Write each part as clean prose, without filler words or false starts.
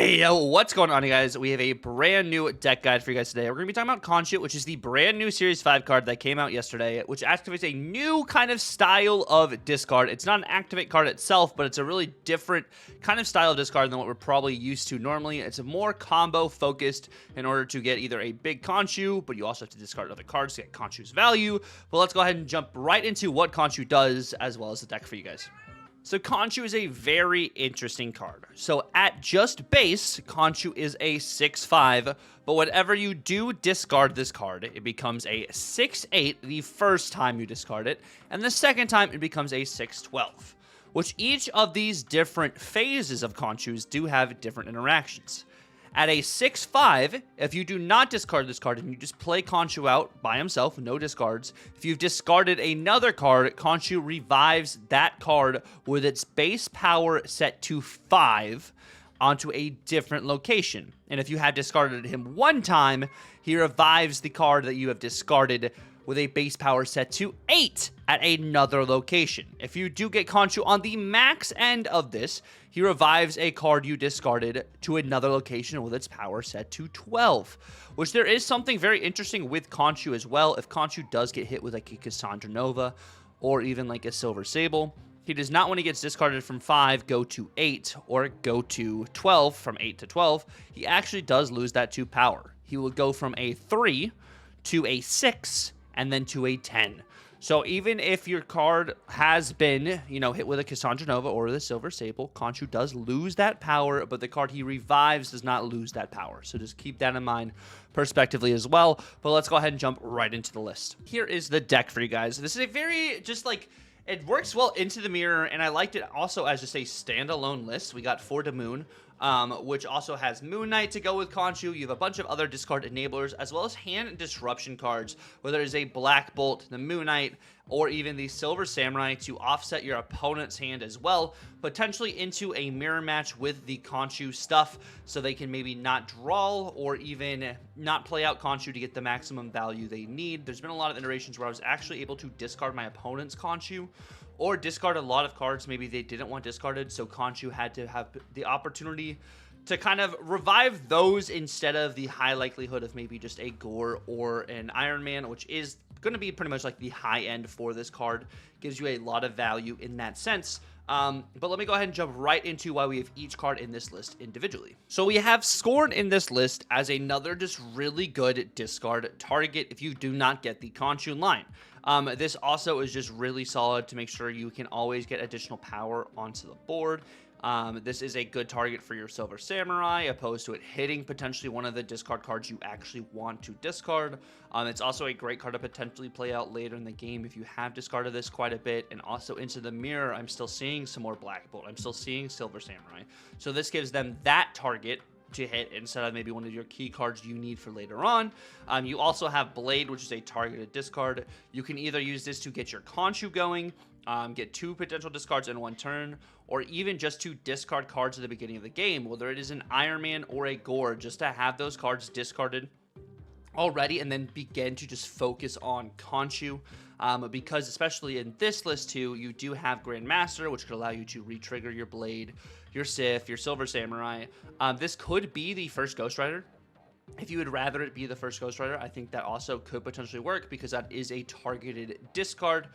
Hey, yo, what's going on, you guys? We have a brand new deck guide for you guys today. We're going to be talking about Khonshu, which is the brand new Series 5 card that came out yesterday, which activates a new kind of style of discard. It's not an activate card itself, but it's a really different kind of style of discard than what we're probably used to normally. It's a more combo focused in order to get either a big Khonshu, but you also have to discard other cards to get Khonshu's value. But let's go ahead and jump right into what Khonshu does, as well as the deck for you guys. So Khonshu is a very interesting card. So at just base, Khonshu is a 6/5, but whenever you do discard this card, it becomes a 6/8 the first time you discard it, and the second time it becomes a 6/12, which each of these different phases of Khonshus do have different interactions. At a 6/5, if you do not discard this card and you just play Khonshu out by himself, no discards, if you've discarded another card, Khonshu revives that card with its base power set to 5 onto a different location. And if you had discarded him one time, he revives the card that you have discarded with a base power set to 8 at another location. If you do get Khonshu on the max end of this, he revives a card you discarded to another location with its power set to 12, which there is something very interesting with Khonshu as well. If Khonshu does get hit with like a Cassandra Nova or even like a Silver Sable, he does not, when he gets discarded from 5, go to 8 or go to 12 from 8 to 12. He actually does lose that 2 power. He will go from a 3 to a 6 and then to a 10. So even if your card has been, hit with a Cassandra Nova or the Silver Sable, Khonshu does lose that power, but the card he revives does not lose that power. So just keep that in mind prospectively as well. But let's go ahead and jump right into the list. Here is the deck for you guys. This is a very, it works well into the mirror, and I liked it also as just a standalone list. We got For the Moon, which also has Moon Knight to go with Khonshu. You have a bunch of other discard enablers, as well as hand disruption cards, whether it's a Black Bolt, the Moon Knight, or even the Silver Samurai to offset your opponent's hand as well, potentially into a mirror match with the Khonshu stuff, so they can maybe not draw or even not play out Khonshu to get the maximum value they need. There's been a lot of iterations where I was actually able to discard my opponent's Khonshu, or discard a lot of cards maybe they didn't want discarded, so Khonshu had to have the opportunity to kind of revive those instead of the high likelihood of maybe just a Gore or an Iron Man, which is going to be pretty much like the high end for this card. Gives you a lot of value in that sense. But let me go ahead and jump right into why we have each card in this list individually. So we have Scorn in this list as another just really good discard target if you do not get the Khonshu line. This also is just really solid to make sure you can always get additional power onto the board. This is a good target for your Silver Samurai, opposed to it hitting potentially one of the discard cards you actually want to discard. It's also a great card to potentially play out later in the game if you have discarded this quite a bit. And also into the mirror, I'm still seeing some more Black Bolt. I'm still seeing Silver Samurai. So this gives them that target to hit instead of maybe one of your key cards you need for later on. You also have Blade, which is a targeted discard. You can either use this to get your Khonshu going, get 2 potential discards in one turn, or even just to discard cards at the beginning of the game, whether it is an Iron Man or a Gore, just to have those cards discarded already and then begin to just focus on Khonshu. Because especially in this list too, you do have Grandmaster, which could allow you to re-trigger your Blade, your Sith, your Silver Samurai. This could be the first Ghost Rider. If you would rather it be the first Ghost Rider, I think that also could potentially work because that is a targeted discard,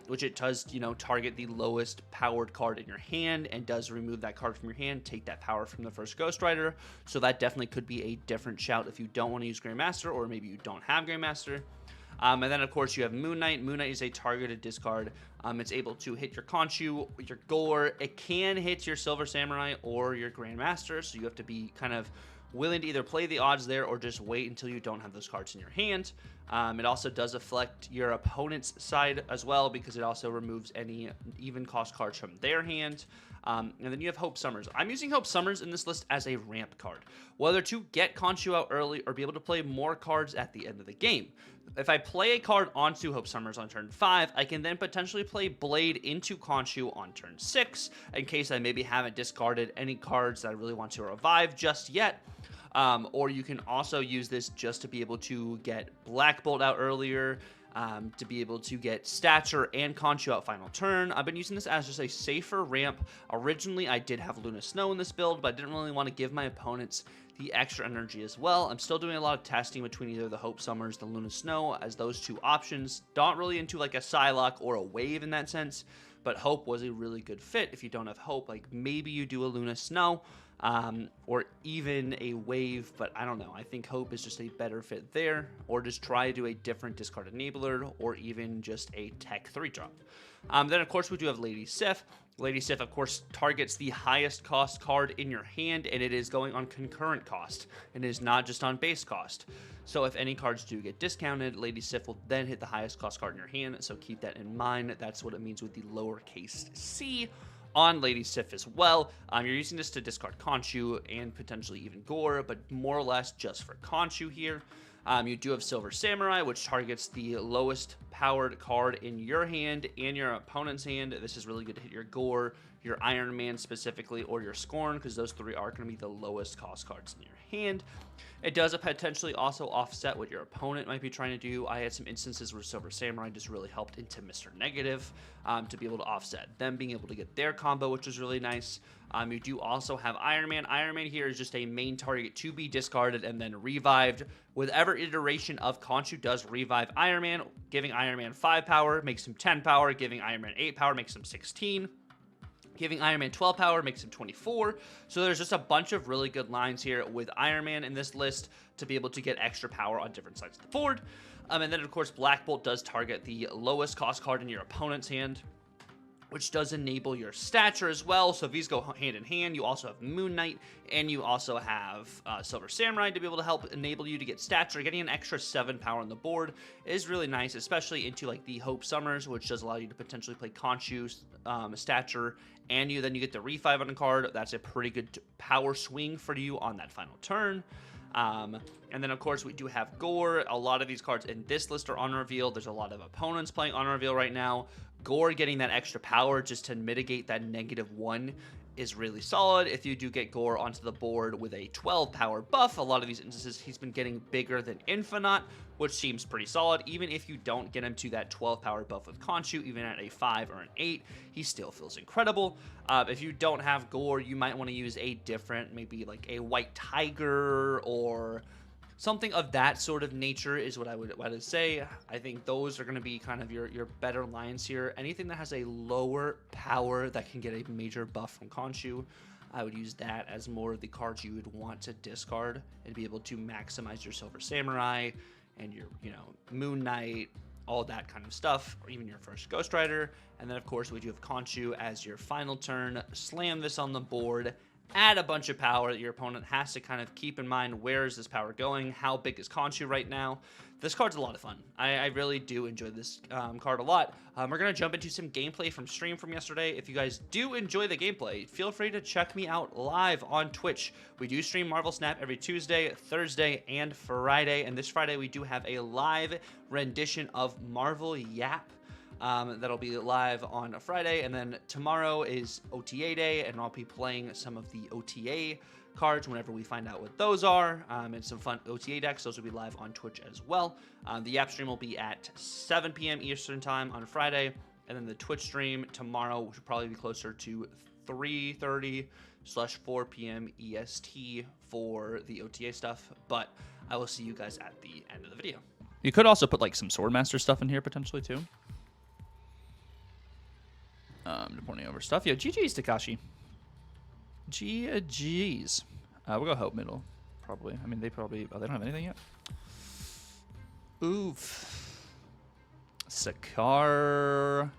which it does, target the lowest powered card in your hand and does remove that card from your hand, take that power from the first Ghost Rider. So that definitely could be a different shout if you don't want to use Grandmaster, or maybe you don't have Grandmaster. And then, of course, you have Moon Knight. Moon Knight is a targeted discard. It's able to hit your Khonshu, your Gore. It can hit your Silver Samurai or your Grandmaster, so you have to be kind of willing to either play the odds there or just wait until you don't have those cards in your hand. It also does affect your opponent's side as well because it also removes any even cost cards from their hand. And then you have Hope Summers. I'm using Hope Summers in this list as a ramp card, whether to get Khonshu out early or be able to play more cards at the end of the game. If I play a card onto Hope Summers on turn 5, I can then potentially play Blade into Khonshu on turn 6 in case I maybe haven't discarded any cards that I really want to revive just yet. Or you can also use this just to be able to get Black Bolt out earlier, to be able to get stature and Khonshu out final turn. I've been using this as just a safer ramp. Originally, I did have Luna Snow in this build, but I didn't really want to give my opponents the extra energy as well. I'm still doing a lot of testing between either the Hope Summers, the Luna Snow as those two options. Not really into like a Psylocke or a Wave in that sense, but Hope was a really good fit. If you don't have Hope, like maybe you do a Luna Snow, or even a Wave, but I don't know. I think Hope is just a better fit there, or just try to do a different discard enabler, or even just a Tech 3-drop. Then, of course, we do have Lady Sif. Lady Sif, of course, targets the highest cost card in your hand, and it is going on concurrent cost, and it is not just on base cost. So if any cards do get discounted, Lady Sif will then hit the highest cost card in your hand, so keep that in mind. That's what it means with the lowercase c on Lady Sif as well. You're using this to discard Khonshu and potentially even Gore, but more or less just for Khonshu here. You do have Silver Samurai, which targets the lowest powered card in your hand and your opponent's hand. This is really good to hit your Gore, your Iron Man specifically, or your Scorn, because those three are going to be the lowest cost cards in your hand. It does potentially also offset what your opponent might be trying to do. I had some instances where Silver Samurai just really helped into Mr. Negative to be able to offset them being able to get their combo, which is really nice. You do also have Iron Man. Iron Man here is just a main target to be discarded and then revived. Whatever iteration of Khonshu does revive Iron Man, giving Iron Man 5 power makes him 10 power, giving Iron Man 8 power makes him 16. Giving Iron Man 12 power makes him 24. So there's just a bunch of really good lines here with Iron Man in this list to be able to get extra power on different sides of the board. And then, of course, Black Bolt does target the lowest cost card in your opponent's hand, which does enable your stature as well. So these go hand in hand. You also have Moon Knight, and you also have Silver Samurai to be able to help enable you to get stature. Getting an extra 7 power on the board is really nice, especially into like the Hope Summers, which does allow you to potentially play Khonshu, stature, and then you get the re-5 on the card. That's a pretty good power swing for you on that final turn. And then, of course, we do have Gore. A lot of these cards in this list are on reveal. There's a lot of opponents playing on reveal right now. Gore getting that extra power just to mitigate that -1 is really solid. If you do get Gore onto the board with a 12 power buff, a lot of these instances he's been getting bigger than Infinite, which seems pretty solid. Even if you don't get him to that 12 power buff with Khonshu, even at a 5 or an 8, he still feels incredible. If you don't have Gore, you might want to use a different, maybe like a White Tiger or something of that sort of nature is what I would say. I think those are going to be kind of your better lines here. Anything that has a lower power that can get a major buff from Khonshu, I would use that as more of the cards you would want to discard and be able to maximize your Silver Samurai and your, Moon Knight, all that kind of stuff, or even your first Ghost Rider. And then, of course, we do have Khonshu as your final turn. Slam this on the board, add a bunch of power that your opponent has to kind of keep in mind. Where is this power going? How big is Khonshu right now? This card's a lot of fun. I really do enjoy this card a lot. We're going to jump into some gameplay from stream from yesterday. If you guys do enjoy the gameplay, feel free to check me out live on Twitch. We do stream Marvel Snap every Tuesday, Thursday, and Friday. And this Friday, we do have a live rendition of Marvel Yap. That'll be live on a Friday, and then tomorrow is OTA day, and I'll be playing some of the OTA cards whenever we find out what those are, and some fun OTA decks. Those will be live on Twitch as well. The Yap stream will be at 7 p.m. Eastern time on Friday, and then the Twitch stream tomorrow, which will probably be closer to 3:30/4 p.m. EST for the OTA stuff, but I will see you guys at the end of the video. You could also put like some Swordmaster stuff in here potentially too. Pointing over stuff. Yeah, GG's, Takashi. GG's. We'll go Hope middle, probably. I mean, they probably... Oh, they don't have anything yet? Oof. Sakar.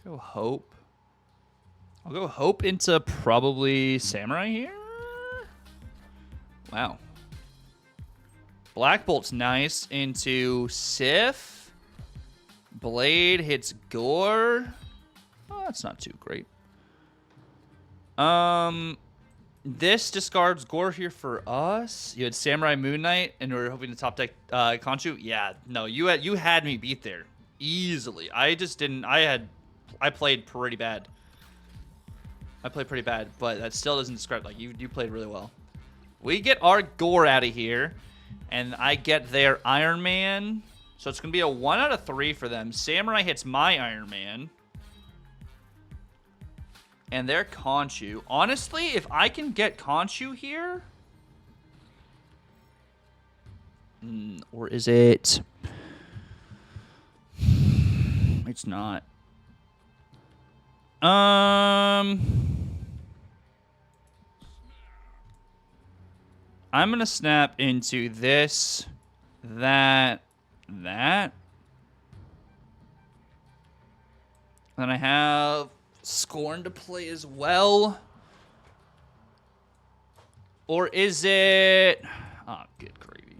Go Hope. I'll go Hope into probably Samurai here. Wow. Black Bolt's nice into Sif. Blade hits Gore. Oh, that's not too great. This discards Gore here for us. You had Samurai Moon Knight, and we were hoping to top deck Khonshu. Yeah, no, you had me beat there easily. I just didn't. I played pretty bad. But that still doesn't describe, like, you played really well. We get our Gore out of here, and I get their Iron Man, So it's going to be a 1 out of 3 for them. Samurai hits my Iron Man. And they're Khonshu. Honestly, if I can get Khonshu here... or is it... It's not. I'm going to snap into this, that. Then I have Scorn to play as well. Or is it... Oh, good gravy.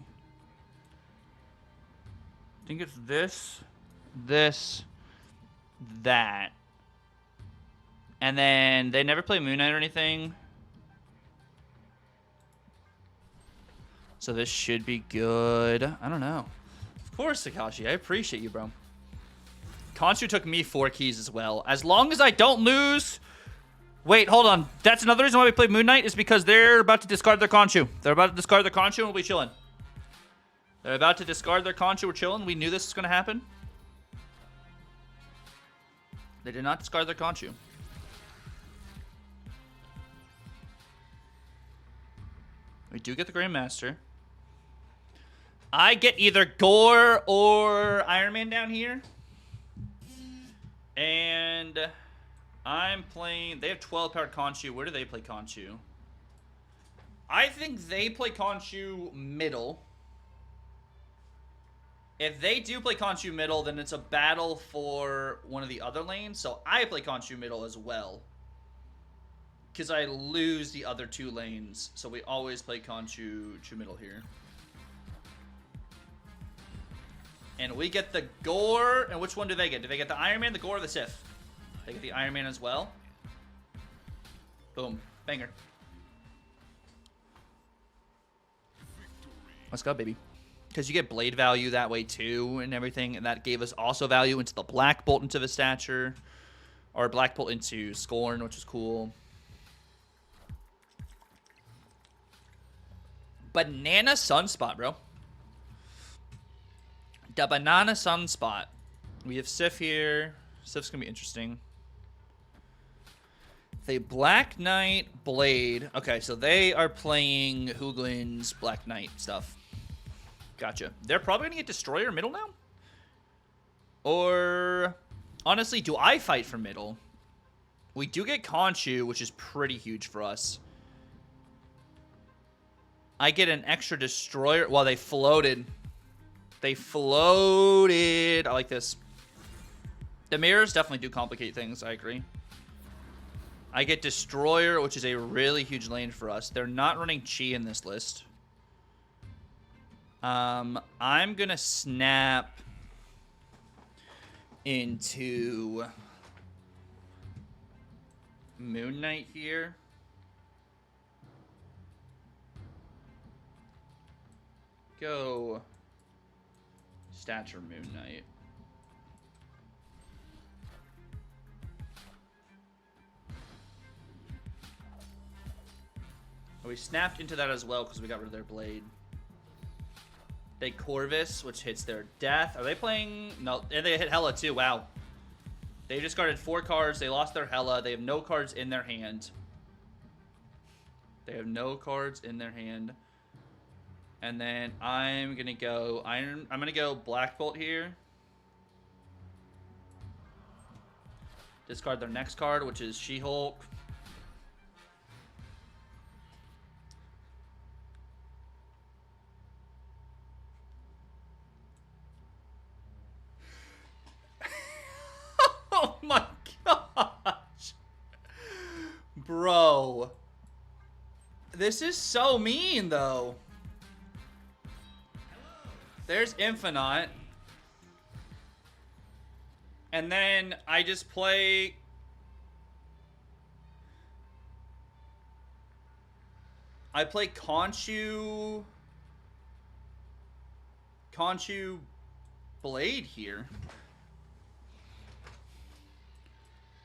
I think it's this, that. And then they never play Moon Knight or anything. So this should be good. I don't know. Of course, Takashi. I appreciate you, bro. Khonshu took me 4 keys as well. As long as I don't lose... Wait, hold on. That's another reason why we played Moon Knight is because they're about to discard their Khonshu. They're about to discard their Khonshu and we'll be chilling. They're about to discard their Khonshu. We're chilling. We knew this was going to happen. They did not discard their Khonshu. We do get the Grandmaster. I get either Gore or Iron Man down here. And I'm playing... They have 12-powered Khonshu. Where do they play Khonshu? I think they play Khonshu middle. If they do play Khonshu middle, then it's a battle for one of the other lanes. So I play Khonshu middle as well. Because I lose the other 2 lanes. So we always play Khonshu middle here. And we get the Gore. And which one do they get? Do they get the Iron Man, the Gore, or the Sith? They get the Iron Man as well. Boom. Banger. Let's go, baby. Because you get blade value that way too and everything. And that gave us also value into the Black Bolt into the Stature. Or Black Bolt into Scorn, which is cool. Banana Sunspot, bro. The Banana Sunspot. We have Sif here. Sif's going to be interesting. They Black Knight Blade. Okay, so they are playing Hoogland's Black Knight stuff. Gotcha. They're probably going to get Destroyer middle now? Or... Honestly, do I fight for middle? We do get Khonshu, which is pretty huge for us. I get an extra Destroyer. Well, they floated. They floated. I like this. The mirrors definitely do complicate things. I agree. I get Destroyer, which is a really huge lane for us. They're not running Chi in this list. I'm going to snap into Moon Knight here. Go Stature Moon Knight. We snapped into that as well because we got rid of their blade. They Corvus, which hits their death. Are they playing? No, and they hit Hela too. Wow. They discarded 4 cards. They lost their Hela. They have no cards in their hand. They have no cards in their hand. And then I'm gonna go I'm gonna go Black Bolt here. Discard their next card, which is She-Hulk. Oh my gosh. Bro. This is so mean, though. There's Infinite. And then I just play... I play Khonshu Blade here.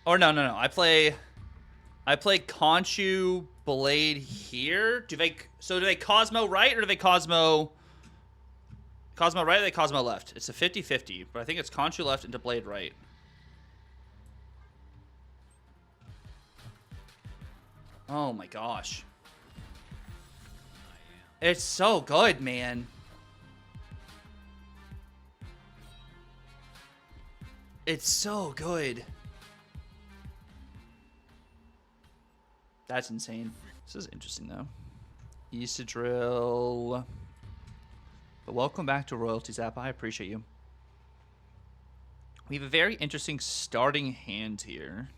Or no. I play Khonshu Blade here. Do they Cosmo right or do they Cosmo Cosmo right, they Cosmo left. It's a 50-50, but I think it's Khonshu left into Blade right. Oh my gosh. It's so good, man. It's so good. That's insane. This is interesting, though. Eastadrill. But welcome back to Royalty Zap. I appreciate you. We have a very interesting starting hand here.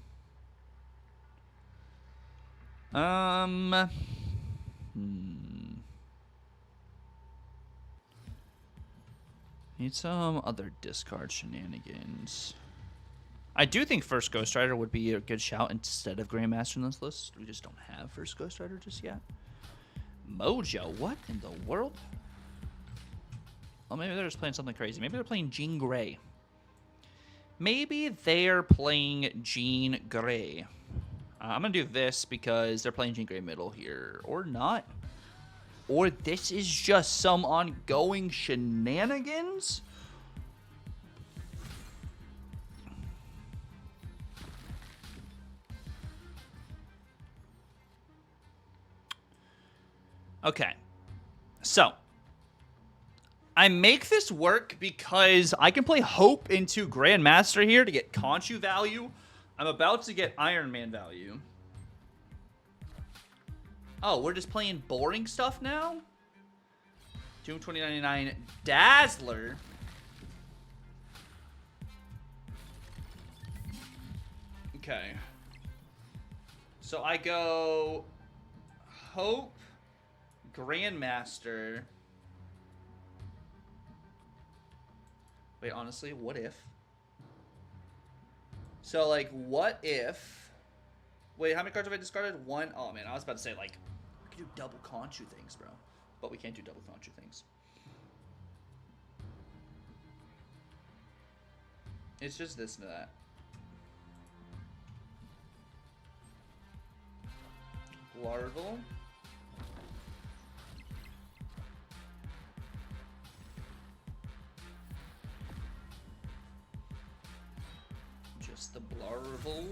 Need some other discard shenanigans. I do think first Ghost Rider would be a good shout instead of Grandmaster in this list. We just don't have first Ghost Rider just yet. Mojo, what in the world? Well, maybe they're just playing something crazy. Maybe they're playing Jean Grey. Maybe they're playing Jean Grey. I'm going to do this because they're playing Jean Grey middle here. Or not. Or this is just some ongoing shenanigans? Okay. So, I make this work because I can play Hope into Grandmaster here to get Khonshu value. I'm about to get Iron Man value. Oh, we're just playing boring stuff now? June 2099 Dazzler. Okay. So I go Hope, Grandmaster. Wait, honestly, what if? So, like, what if... Wait, how many cards have I discarded? One? Oh, man, I was about to say, like, we could do double Khonshu things, bro. But we can't do double Khonshu things. It's just this and that. Larval. Just the Blarval.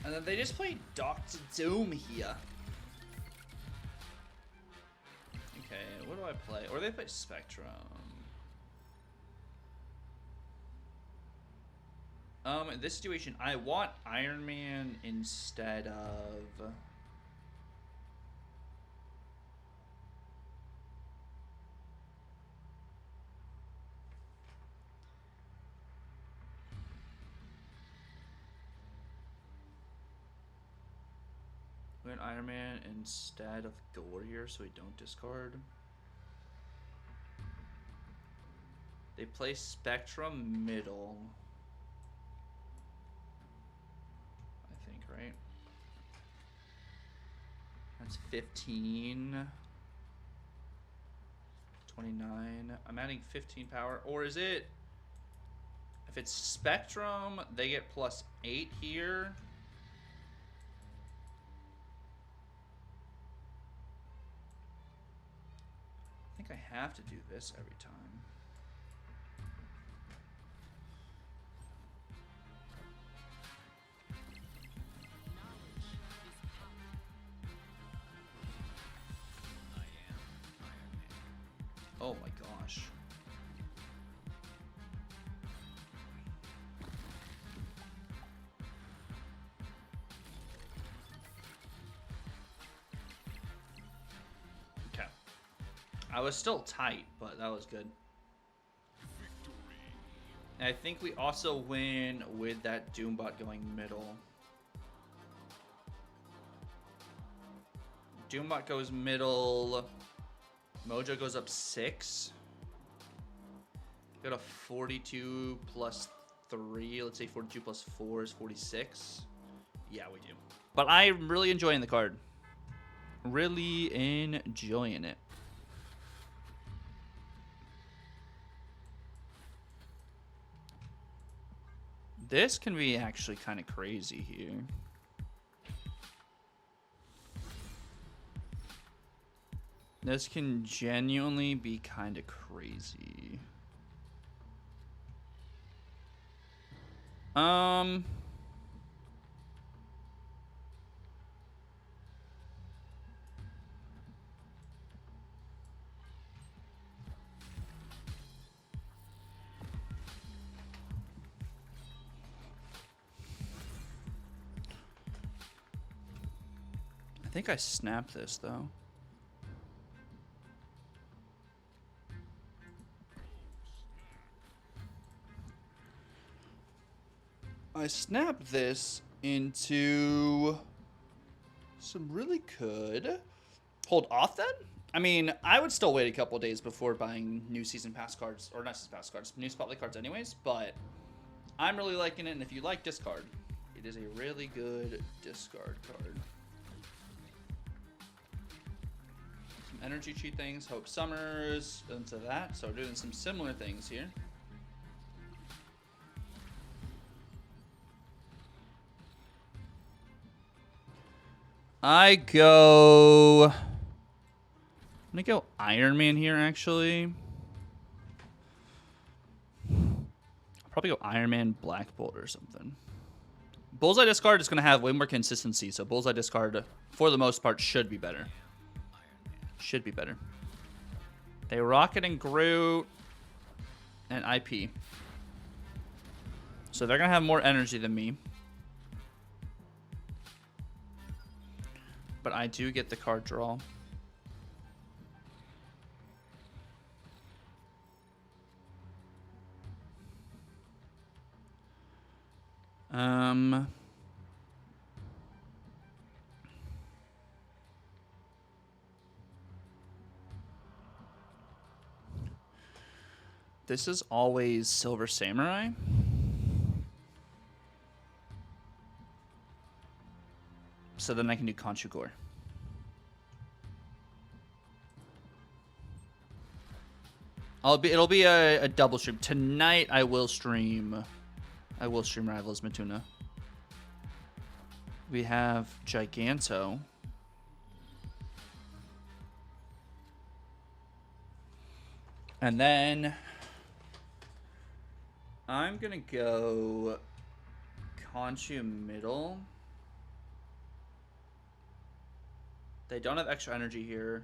And then they just play Dr. Doom here. Okay, what do I play? Or they play Spectrum. In this situation, I want Iron Man instead of... We want Iron Man instead of the Warrior so we don't discard. They play Spectrum middle. I think, right? That's 15. 29. I'm adding 15 power. Or is it... If it's Spectrum, they get +8 here. I think I have to do this every time. Oh my gosh. Okay. I was still tight, but that was good. And I think we also win with that Doombot going middle. Doombot goes middle. Mojo goes up 6. Got a 42 plus 3. Let's say 42 plus 4 is 46. Yeah, we do. But I'm really enjoying the card. Really enjoying it. This can be actually kind of crazy here. This can genuinely be kind of crazy. I think I snapped this though. I snapped this into some really good. Hold off then? I mean, I would still wait a couple days before buying new season pass cards, or not season pass cards, new spotlight cards anyways, but I'm really liking it, and if you like discard, it is a really good discard card. Some energy cheat things, Hope Summers, into that, so we're doing some similar things here. I'm gonna go Iron Man here, actually. I'll probably go Iron Man, Black Bolt, or something. Bullseye discard is gonna have way more consistency, so Bullseye discard, for the most part, should be better. Should be better. They Rocket and Groot and IP. So they're gonna have more energy than me. But I do get the card draw. This is always Silver Samurai. So then I can do Khonshu Gore. It'll be a double stream. Tonight I will stream Rivals Matuna. We have Giganto. And then I'm gonna go Khonshu middle. They don't have extra energy here.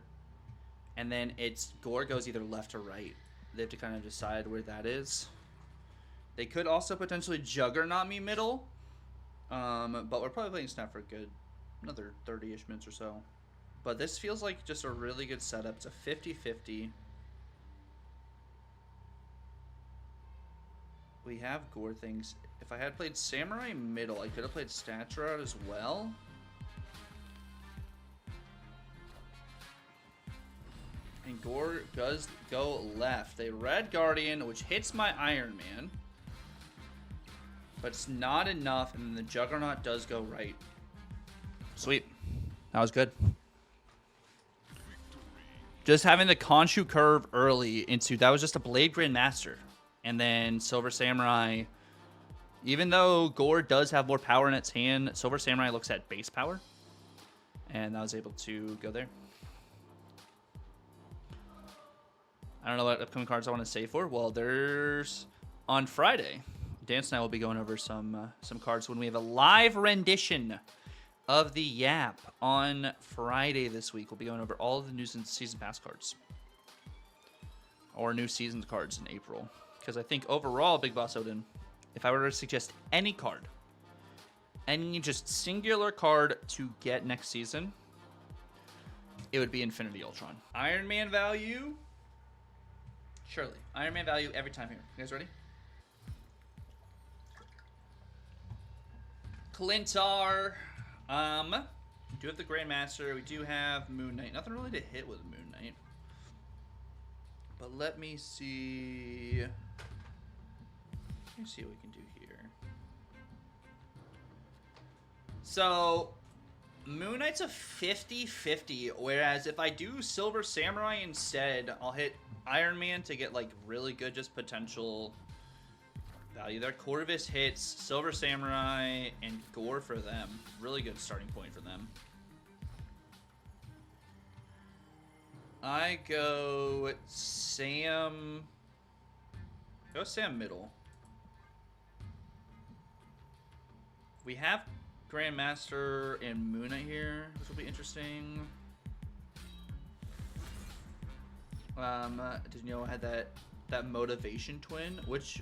And then Gore goes either left or right. They have to kind of decide where that is. They could also potentially Juggernaut me middle. But we're probably playing Snap for a good another 30-ish minutes or so. But this feels like just a really good setup. It's a 50-50. We have Gore things. If I had played Samurai middle, I could have played Stature out as well. And Gore does go left. A Red Guardian, which hits my Iron Man. But it's not enough, and then the Juggernaut does go right. Sweet. That was good. Just having the Khonshu curve early into... That was just a Blade Grandmaster. And then Silver Samurai... Even though Gore does have more power in its hand, Silver Samurai looks at base power. And I was able to go there. I don't know what upcoming cards I want to save for. Well, there's... On Friday, Dance and I will be going over some cards when we have a live rendition of the Yap on Friday this week. We'll be going over all of the new season pass cards. Or new season cards in April. Because I think overall, Big Boss Odin, if I were to suggest any card, any just singular card to get next season, it would be Infinity Ultron. Iron Man value... Surely. Iron Man value every time here. You guys ready? Clintar. We do have the Grandmaster. We do have Moon Knight. Nothing really to hit with Moon Knight. But let me see. Let me see what we can do here. So, Moon Knight's a 50-50, whereas if I do Silver Samurai instead, I'll hit Iron Man to get like really good just potential value there. Corvus hits Silver Samurai and Gore for them. Really good starting point for them. I go Sam. Go Sam middle. We have Grandmaster and Moon Knight here. This will be interesting. Did you know I had that motivation twin? Which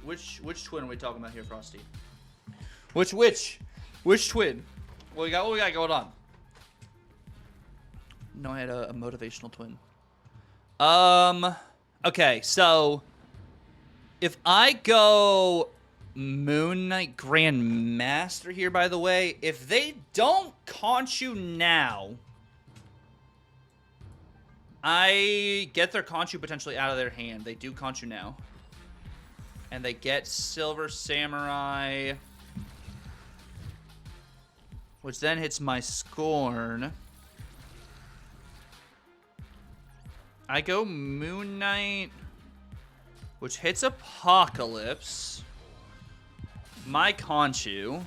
twin are we talking about here, Frosty? Which twin? What we got going on? No, I had a motivational twin. Okay, so if I go Moon Knight Grandmaster here, by the way, if they don't Khonshu now, I get their Khonshu potentially out of their hand. They do Khonshu now. And they get Silver Samurai, which then hits my Scorn. I go Moon Knight, which hits Apocalypse. My Khonshu.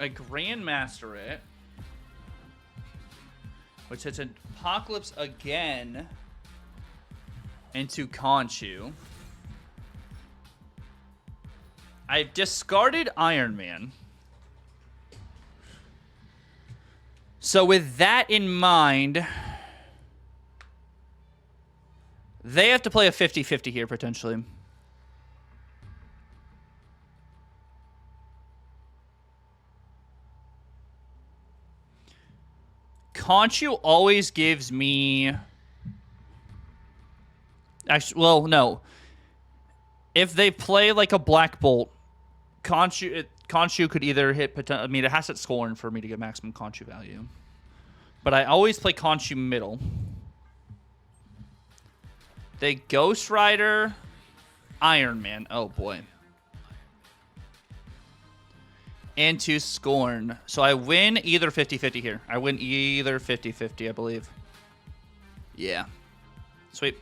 I Grandmaster it, which hits Apocalypse again into Khonshu. I've discarded Iron Man. So with that in mind, they have to play a 50-50 here, potentially. Khonshu always gives me... Actually, well, no. If they play like a Black Bolt, Khonshu could either hit... I mean, it has to Scorn for me to get maximum Khonshu value. But I always play Khonshu middle. They Ghost Rider, Iron Man. Oh, boy. And to Scorn. So I win either 50-50 here. I win either 50-50, I believe. Yeah. Sweet.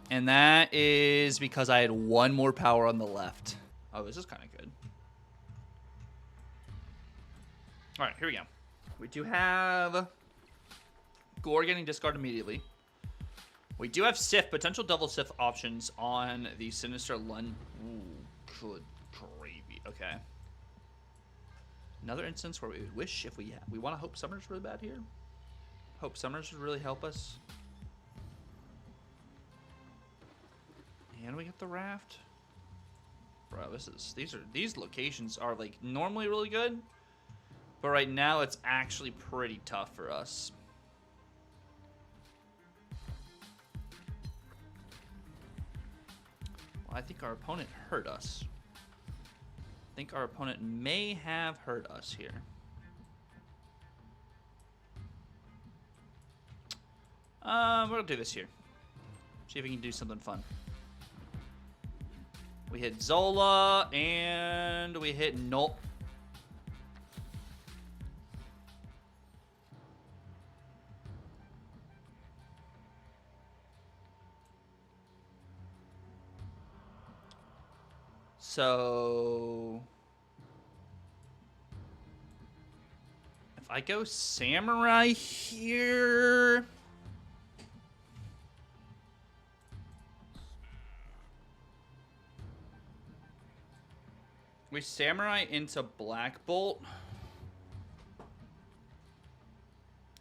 And that is because I had one more power on the left. Oh, this is kind of good. All right, here we go. We do have Gore getting discarded immediately. We do have Sif, potential double Sif options on the Sinister Lun. Ooh, good gravy. Okay. Another instance where we would wish if we want to Hope Summers really bad here. Hope Summers would really help us. And we get the raft. Bro, these locations are like normally really good, but right now it's actually pretty tough for us. Well, I think our opponent hurt us. I think our opponent may have hurt us here. We're gonna do this here. See if we can do something fun. We hit Zola, and we hit Null. So... if I go Samurai here... we Samurai into Black Bolt.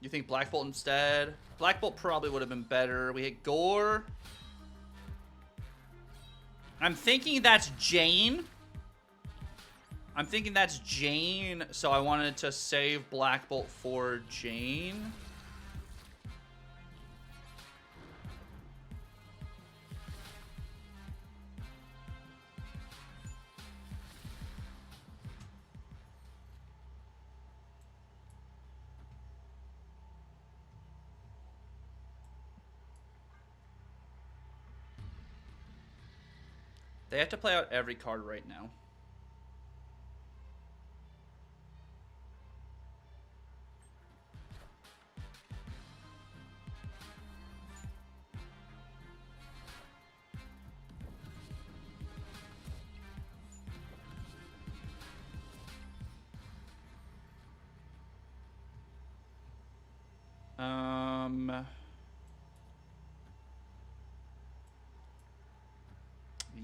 You think Black Bolt instead? Black Bolt probably would have been better. We hit Gore. I'm thinking that's Jane. So I wanted to save Black Bolt for Jane. They have to play out every card right now.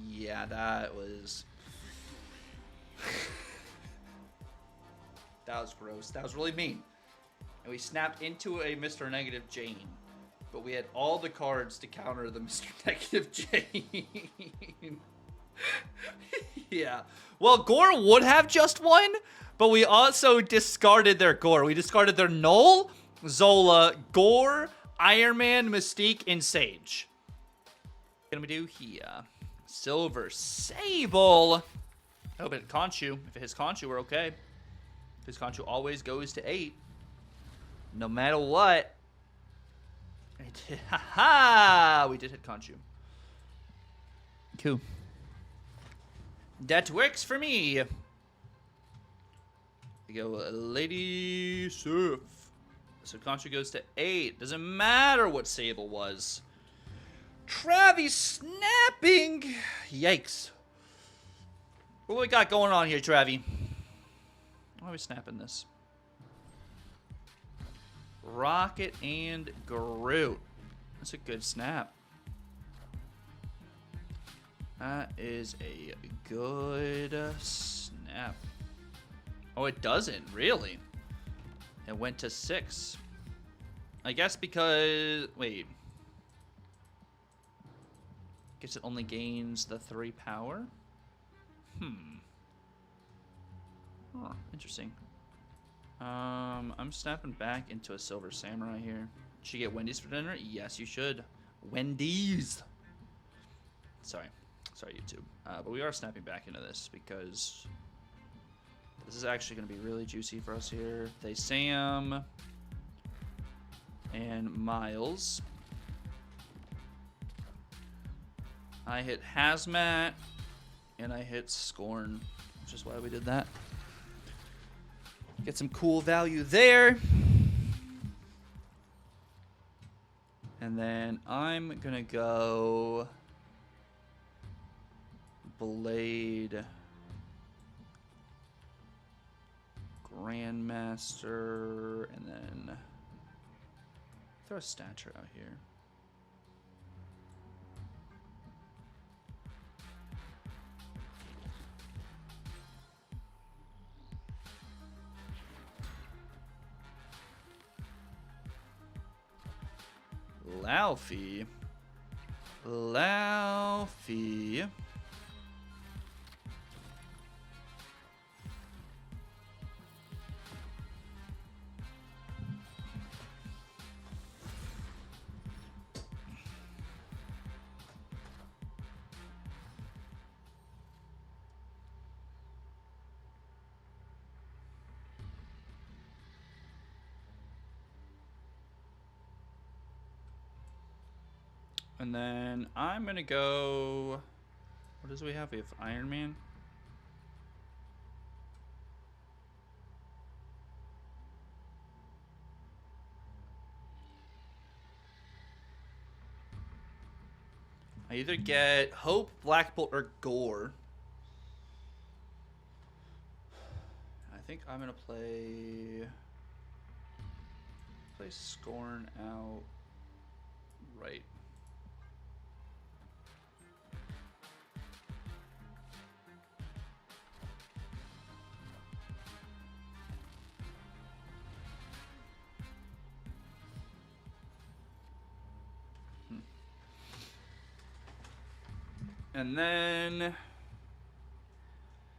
Yeah, that was... that was gross. That was really mean. And we snapped into a Mr. Negative Jane. But we had all the cards to counter the Mr. Negative Jane. Yeah. Well, Gore would have just won, but we also discarded their Gore. We discarded their Null, Zola, Gore, Iron Man, Mystique, and Sage. What can we do here? Silver Sable. Oh, but Khonshu. If it hits Khonshu, we're okay. Because Khonshu always goes to 8. No matter what. Ha-ha! We did hit Khonshu. Cool. That works for me. We go Lady Surf. So Khonshu goes to 8. Doesn't matter what Sable was. Travi snapping. Yikes. What do we got going on here, Travi? Why are we snapping this? Rocket and Groot. That's a good snap. That is a good snap. Oh, it doesn't, really. It went to 6. I guess because... Wait. Guess it only gains the 3 power? Huh, interesting. I'm snapping back into a Silver Samurai here. Should you get Wendy's for dinner? Yes, you should. Wendy's! Sorry, YouTube. But we are snapping back into this because this is actually going to be really juicy for us here. They Sam and Miles. I hit Hazmat and I hit Scorn, which is why we did that. Get some cool value there. And then I'm gonna go Blade, Grandmaster, and then throw a Stature out here. Laufey. And then I'm gonna go. What does we have? We have Iron Man. I either get Hope, Black Bolt, or Gore. I think I'm gonna play Scorn out right. And then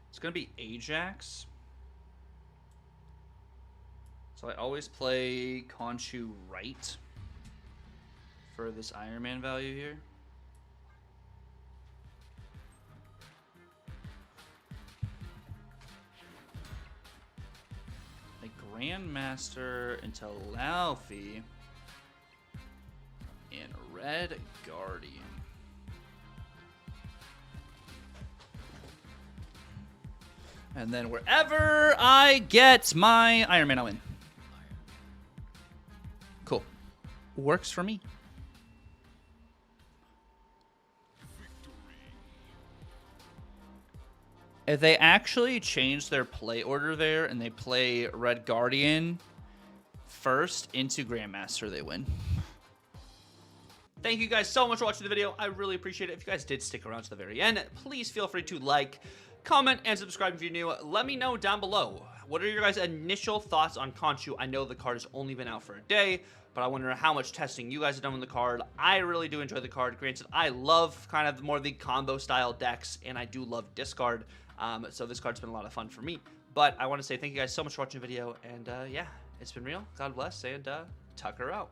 it's going to be Ajax. So I always play Khonshu right for this Iron Man value here. A Grandmaster into Laufey and Red Guardian. And then wherever I get my Iron Man, I win. Cool. Works for me. If they actually change their play order there and they play Red Guardian first into Grandmaster, they win. Thank you guys so much for watching the video. I really appreciate it. If you guys did stick around to the very end, please feel free to like, comment, and subscribe if you're new. Let me know down below. What are your guys' initial thoughts on Khonshu? I know the card has only been out for a day, but I wonder how much testing you guys have done with the card. I really do enjoy the card. Granted, I love kind of more the combo style decks, and I do love discard. So this card's been a lot of fun for me. But I want to say thank you guys so much for watching the video, and yeah, it's been real. God bless, and Tucker out.